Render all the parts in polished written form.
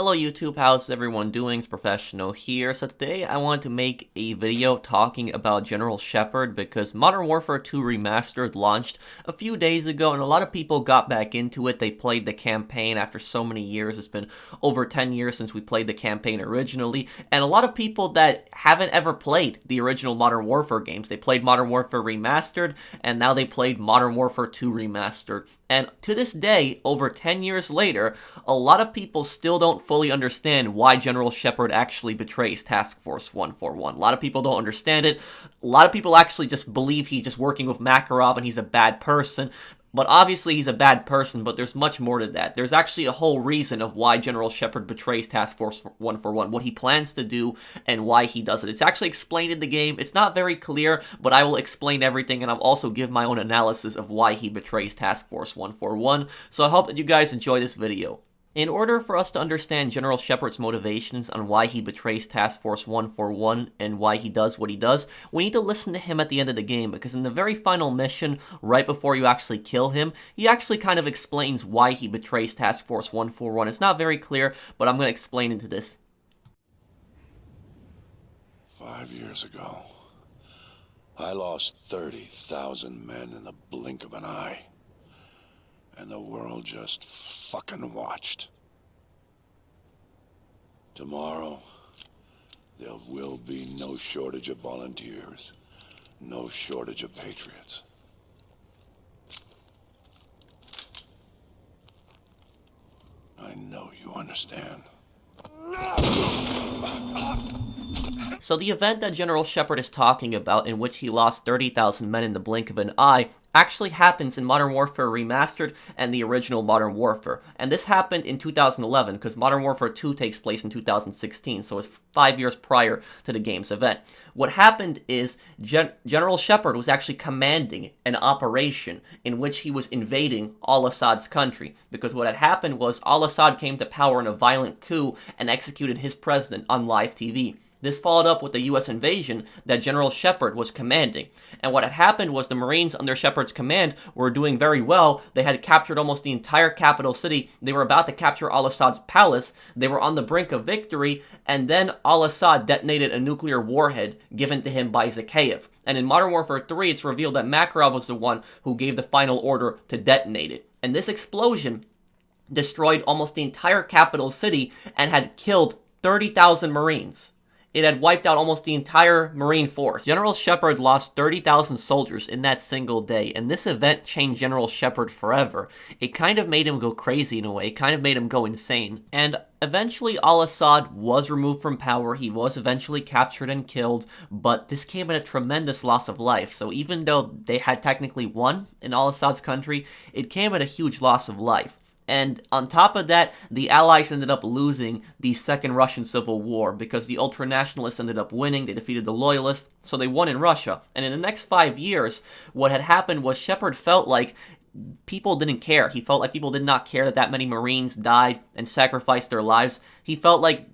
Hello YouTube, how's everyone doing? It's Professional here. So today I want to make a video talking about General Shepard because Modern Warfare 2 Remastered launched a few days ago and a lot of people got back into it. They played the campaign after so many years. It's been over 10 years since we played the campaign originally, and a lot of people that haven't ever played the original Modern Warfare games. They played Modern Warfare Remastered and now they played Modern Warfare 2 Remastered. And to this day, over 10 years later, a lot of people still don't fully understand why General Shepard actually betrays Task Force 141. A lot of people don't understand it. A lot of people actually just believe he's just working with Makarov and he's a bad person. But obviously he's a bad person, but there's much more to that. There's actually a whole reason of why General Shepard betrays Task Force 141, what he plans to do, and why he does it. It's actually explained in the game. It's not very clear, but I will explain everything, and I'll also give my own analysis of why he betrays Task Force 141. So I hope that you guys enjoy this video. In order for us to understand General Shepard's motivations on why he betrays Task Force 141 and why he does what he does, we need to listen to him at the end of the game, because in the very final mission, right before you actually kill him, he actually kind of explains why he betrays Task Force 141. It's not very clear, but I'm going to explain into this. 5 years ago, I lost 30,000 men in the blink of an eye. And the world just fucking watched. Tomorrow, there will be no shortage of volunteers, no shortage of patriots. I know you understand. So the event that General Shepard is talking about, in which he lost 30,000 men in the blink of an eye, actually happens in Modern Warfare Remastered and the original Modern Warfare. And this happened in 2011, because Modern Warfare 2 takes place in 2016, so it's 5 years prior to the game's event. What happened is General Shepard was actually commanding an operation in which he was invading al-Assad's country, because what had happened was al-Assad came to power in a violent coup and executed his president on live TV. This followed up with the U.S. invasion that General Shepard was commanding. And what had happened was the Marines under Shepard's command were doing very well. They had captured almost the entire capital city. They were about to capture al-Assad's palace. They were on the brink of victory. And then al-Assad detonated a nuclear warhead given to him by Zakhaev. And in Modern Warfare 3, it's revealed that Makarov was the one who gave the final order to detonate it. And this explosion destroyed almost the entire capital city and had killed 30,000 Marines. It had wiped out almost the entire Marine force. General Shepard lost 30,000 soldiers in that single day, and this event changed General Shepard forever. It kind of made him go crazy in a way. It kind of made him go insane. And eventually al-Assad was removed from power. He was eventually captured and killed, but this came at a tremendous loss of life. So even though they had technically won in al-Assad's country, it came at a huge loss of life. And on top of that, the Allies ended up losing the Second Russian Civil War because the ultranationalists ended up winning. They defeated the loyalists, so they won in Russia. And in the next 5 years, what had happened was Shepard felt like people didn't care. He felt like people did not care that that many Marines died and sacrificed their lives. He felt like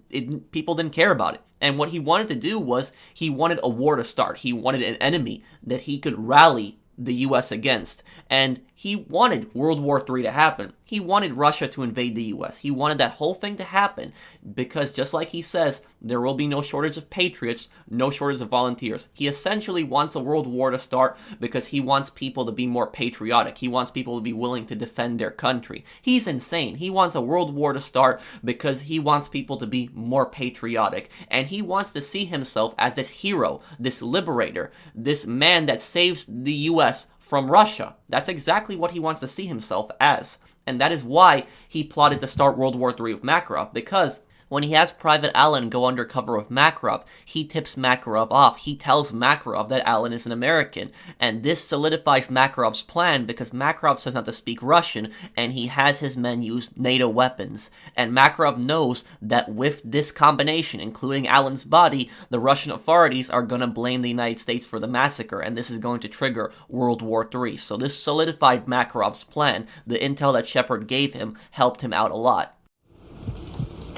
people didn't care about it. And what he wanted to do was he wanted a war to start. He wanted an enemy that he could rally the U.S. against, and he wanted World War III to happen. He wanted Russia to invade the U.S. He wanted that whole thing to happen because, just like he says, there will be no shortage of patriots, no shortage of volunteers. He essentially wants a world war to start because he wants people to be more patriotic. He wants people to be willing to defend their country. He's insane. He wants a world war to start because he wants people to be more patriotic, and he wants to see himself as this hero, this liberator, this man that saves the U.S. from Russia. That's exactly what he wants to see himself as. And that is why he plotted to start World War III with Makarov, because when he has Private Allen go undercover with Makarov, he tips Makarov off. He tells Makarov that Allen is an American, and this solidifies Makarov's plan because Makarov says not to speak Russian, and he has his men use NATO weapons. And Makarov knows that with this combination, including Allen's body, the Russian authorities are going to blame the United States for the massacre, and this is going to trigger World War III. So this solidified Makarov's plan. The intel that Shepard gave him helped him out a lot.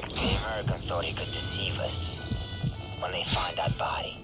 The Americans thought he could deceive us. When they find that body,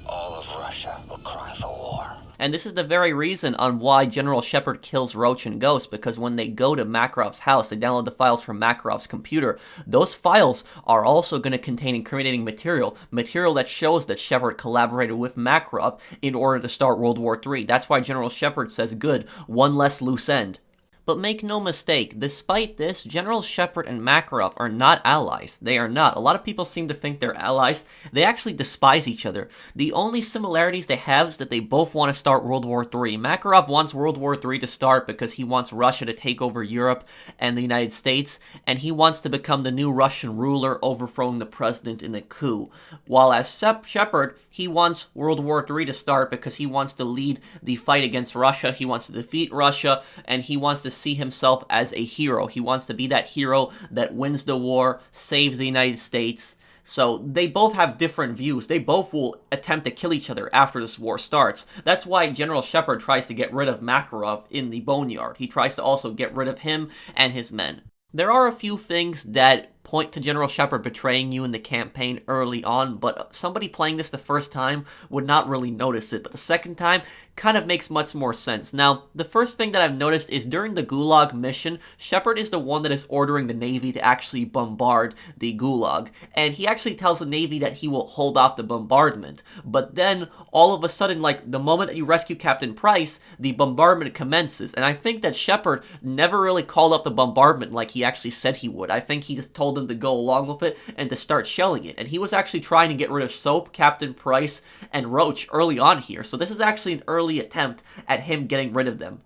all of Russia will cry for war. And this is the very reason on why General Shepard kills Roach and Ghost, because when they go to Makarov's house, they download the files from Makarov's computer. Those files are also going to contain incriminating material that shows that Shepard collaborated with Makarov in order to start World War III. That's why General Shepard says, good, one less loose end. But make no mistake, despite this, General Shepard and Makarov are not allies. They are not. A lot of people seem to think they're allies. They actually despise each other. The only similarities they have is that they both want to start World War III. Makarov wants World War III to start because he wants Russia to take over Europe and the United States, and he wants to become the new Russian ruler, overthrowing the president in a coup. While as Shepard, he wants World War III to start because he wants to lead the fight against Russia, he wants to defeat Russia, and he wants to see himself as a hero. He wants to be that hero that wins the war, saves the United States. So they both have different views. They both will attempt to kill each other after this war starts. That's why General Shepard tries to get rid of Makarov in the Boneyard. He tries to also get rid of him and his men. There are a few things that point to General Shepard betraying you in the campaign early on, but somebody playing this the first time would not really notice it, but the second time kind of makes much more sense. Now, the first thing that I've noticed is during the Gulag mission, Shepard is the one that is ordering the Navy to actually bombard the Gulag, and he actually tells the Navy that he will hold off the bombardment, but then all of a sudden, like the moment that you rescue Captain Price, the bombardment commences, and I think that Shepard never really called up the bombardment like he actually said he would. I think he just told them to go along with it and to start shelling it, and he was actually trying to get rid of Soap, Captain Price, and Roach early on here, so this is actually an early attempt at him getting rid of them.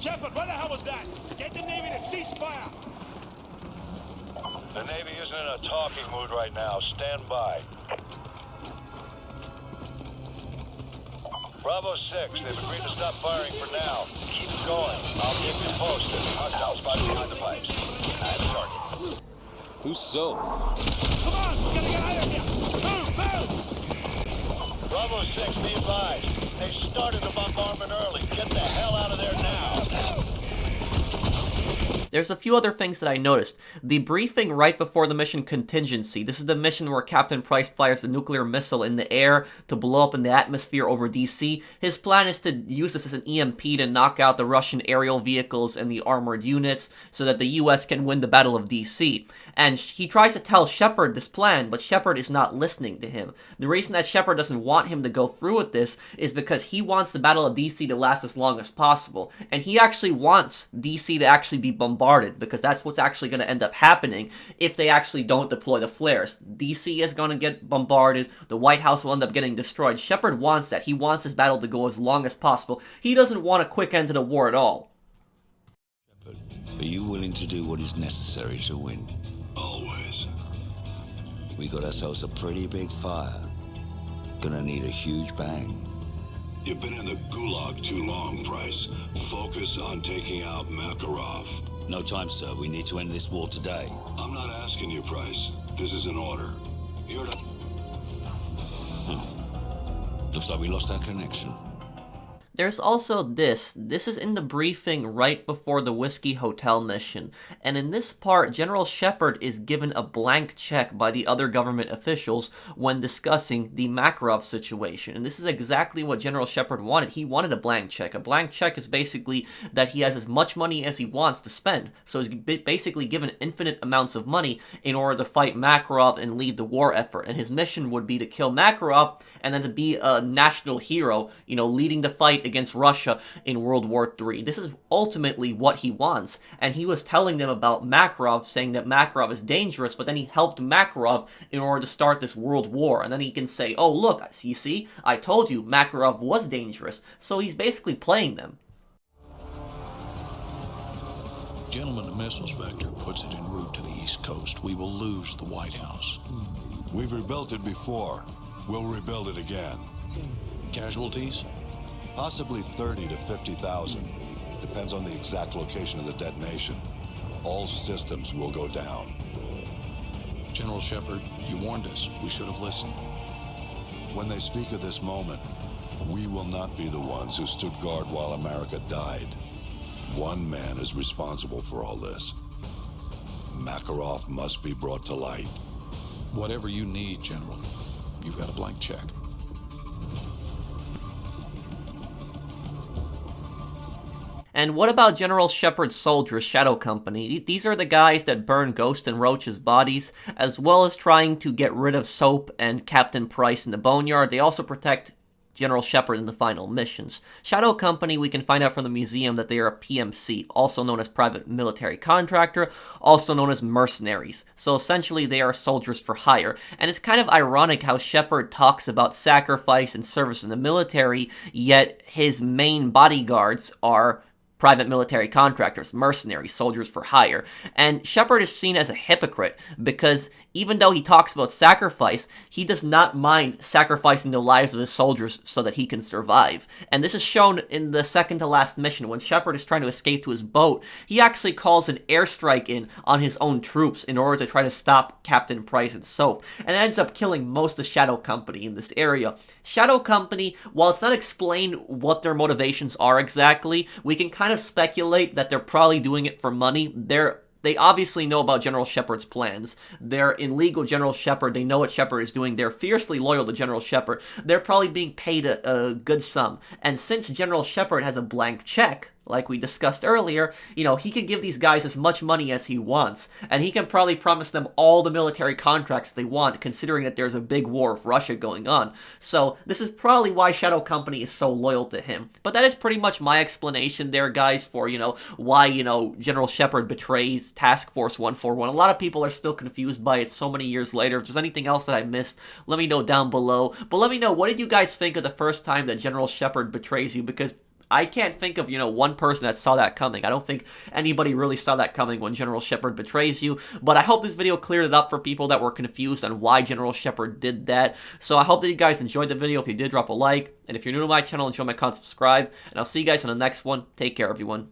Shepard, what the hell was that? Get the Navy to cease fire! The Navy isn't in a talking mood right now. Stand by. Bravo 6, they've agreed to stop firing for now. Keep going. I'll keep you posted. Hostile spot behind the pipes. I have a target. Who's so? Come on, we gotta get out of here! Move, move! Bravo 6, be advised. They started the bombardment early. Get the hell out of there now. There's a few other things that I noticed. The briefing right before the mission contingency. This is the mission where Captain Price fires the nuclear missile in the air to blow up in the atmosphere over DC. His plan is to use this as an EMP to knock out the Russian aerial vehicles and the armored units so that the US can win the Battle of DC. And he tries to tell Shepard this plan, but Shepard is not listening to him. The reason that Shepard doesn't want him to go through with this is because he wants the Battle of DC to last as long as possible. And he actually wants DC to actually be bombarded, because that's what's actually going to end up happening if they actually don't deploy the flares. DC is going to get bombarded, the White House will end up getting destroyed. Shepard wants that. He wants this battle to go as long as possible. He doesn't want a quick end to the war at all. Shepard, are you willing to do what is necessary to win? Always. We got ourselves a pretty big fire. Gonna need a huge bang. You've been in the Gulag too long, Price. Focus on taking out Makarov. No time, sir. We need to end this war today. I'm not asking you, Price. This is an order. You're to... Looks like we lost our connection. There's also this. This is in the briefing right before the Whiskey Hotel mission. And in this part, General Shepard is given a blank check by the other government officials when discussing the Makarov situation. And this is exactly what General Shepard wanted. He wanted a blank check. A blank check is basically that he has as much money as he wants to spend. So he's basically given infinite amounts of money in order to fight Makarov and lead the war effort. And his mission would be to kill Makarov and then to be a national hero, you know, leading the fight against Russia in World War III. This is ultimately what he wants, and he was telling them about Makarov, saying that Makarov is dangerous, but then he helped Makarov in order to start this world war, and then he can say, oh look, you see, I told you Makarov was dangerous, so he's basically playing them. Gentlemen, the missiles vector puts it en route to the East Coast. We will lose the White House. We've rebuilt it before. We'll rebuild it again. Casualties? Possibly 30 to 50,000. Depends on the exact location of the detonation. All systems will go down. General Shepard, you warned us. We should have listened. When they speak of this moment, we will not be the ones who stood guard while America died. One man is responsible for all this. Makarov must be brought to light. Whatever you need, General. You've got a blank check. And what about General Shepard's soldiers, Shadow Company? These are the guys that burn Ghost and Roach's bodies, as well as trying to get rid of Soap and Captain Price in the Boneyard. They also protect General Shepard in the final missions. Shadow Company, we can find out from the museum that they are a PMC, also known as Private Military Contractor, also known as mercenaries. So essentially they are soldiers for hire. And it's kind of ironic how Shepard talks about sacrifice and service in the military, yet his main bodyguards are private military contractors, mercenaries, soldiers for hire. And Shepard is seen as a hypocrite because even though he talks about sacrifice, he does not mind sacrificing the lives of his soldiers so that he can survive. And this is shown in the second to last mission when Shepard is trying to escape to his boat. He actually calls an airstrike in on his own troops in order to try to stop Captain Price and Soap, and ends up killing most of Shadow Company in this area. Shadow Company, while it's not explained what their motivations are exactly, we can kind of speculate that they're probably doing it for money. They obviously know about General Shepard's plans. They're in league with General Shepard. They know what Shepard is doing. They're fiercely loyal to General Shepard. They're probably being paid a good sum. And since General Shepard has a blank check, like we discussed earlier, you know, he can give these guys as much money as he wants, and he can probably promise them all the military contracts they want, considering that there's a big war with Russia going on. So this is probably why Shadow Company is so loyal to him. But that is pretty much my explanation there, guys, for, you know, why, you know, General Shepard betrays Task Force 141. A lot of people are still confused by it so many years later. If there's anything else that I missed, let me know down below. But let me know, what did you guys think of the first time that General Shepard betrays you? Because I can't think of, you know, one person that saw that coming. I don't think anybody really saw that coming when General Shepard betrays you, but I hope this video cleared it up for people that were confused on why General Shepard did that. So I hope that you guys enjoyed the video. If you did, drop a like, and if you're new to my channel, enjoy my content, subscribe, and I'll see you guys in the next one. Take care, everyone.